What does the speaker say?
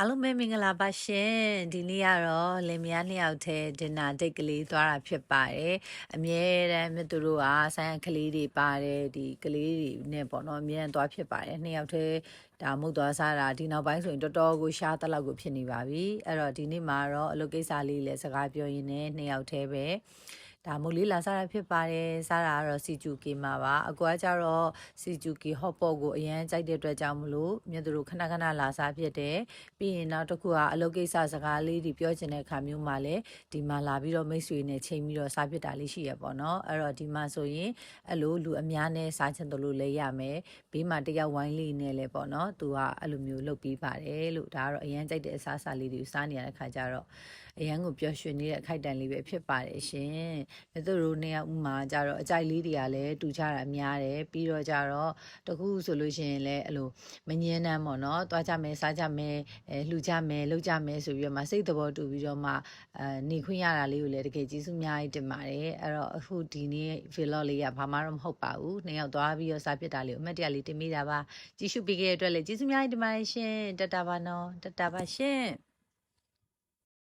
အားလုံးပဲမင်္ဂလာပါရှင်ဒီနေ့ကတော့လင်မယားနှစ်ယောက်ထဲဒင်နာဒိတ်ကလေးသွားတာဖြစ်ပါတယ်အမြဲတမ်းမြတ်သူတို့ကဆိုင်ရကလေးတွေပါတယ်ဒီကလေးတွေနဲ့ပေါ့နော်အမြဲတမ်းသွားဖြစ်ပါတယ်နှစ်ယောက်ထဲဒါမုတ်သွားစားတာဒီနောက်ပိုင်းဆိုရင်တော်တော်ကိုရှားတက်လောက်ကိုဖြစ်နေပါပြီအဲ့တော့ဒီနေ့မှာတော့အလုပ်ကိစ္စလေးလည်းစကားပြောရင်းနဲ့နှစ်ယောက်ထဲပဲဒါမုတ်လေးလာစားတာဖြစ်ပါတယ်စားတာကတော့စီဂျူကီမှာပါအကွာကျတော့စီဂျူကီဟော့ပေါ့ကိုအရန်ကြိုက်တဲ့အတွက်ကြောင့်မလို့မြတ်သူတို့ခဏခဏလာစားဖြစ်တယ်ပြီးရင်နောက်တစ်ခုကအလုပ်ကိစ္စစကားလေးတွေပြောချင်တဲ့အခါမျိုးမှာလည်းဒီမှာလာပြီးတော့မိတ်ဆွေနဲ့ချိန်ပြီးတော့စားဖြစ်တာလေးရှိရပေါ့နော်အဲ့တော့ဒီမှာဆိုရင်အဲ့လိုလူအများနဲ့စားချင်တယ်လို့လည်းရမယ်ဘေးမှာတယောက်ဝိုင်းလေးနဲ့လည်းပေါ့နော်သူကအဲ့လိုမျိုးလုပ်ပြီးပါတယ်လို့ဒါကတော့အရန်ကြိုက်တဲ့အစားအစာလေးတွေစားနေရတဲ့ခါကျတော့အရန်ကိုပျော်ရွှင်နေတဲ့အခိုက်အတန့်လေးပဲဖြစ်ပါတယ်ရှင်။သူတို့နှစ်ယောက်မှာကြတော့အကြိုက်လေးတွေကလည်းတူကြတာများတယ်ပြီးတော့ကြတော့တခုဆိုလို့ရှိရင်လည်းအဲ့လိုမငင်းနှမ်းပေါ့နော်။သွားကြမယ်စားကြမယ်လှူကြမယ်လှုပ်ကြမယ်ဆိုပြီးတော့မှစိတ်သဘောတူပြီးတော့မှနေခွင့်ရတာလေးကိုလည်းတကယ်ကျေးဇူးအများကြီးတင်ပါတယ်။အဲ့တော့အခုဒီနေ့ vlog လေးကဘာမှတော့မဟုတ်ပါဘူး။နှစ်ယောက်သွားပြီးတော့စားဖြစ်တာလေးကိုအမှတ်တရလေးတင်မိတာပါ။ကြည့်ရှုပေးခဲ့တဲ့အတွက်လည်းကျေးဇူးအများကြီးတင်ပါတယ်ရှင်။တတပါနော်တတပါရှင်။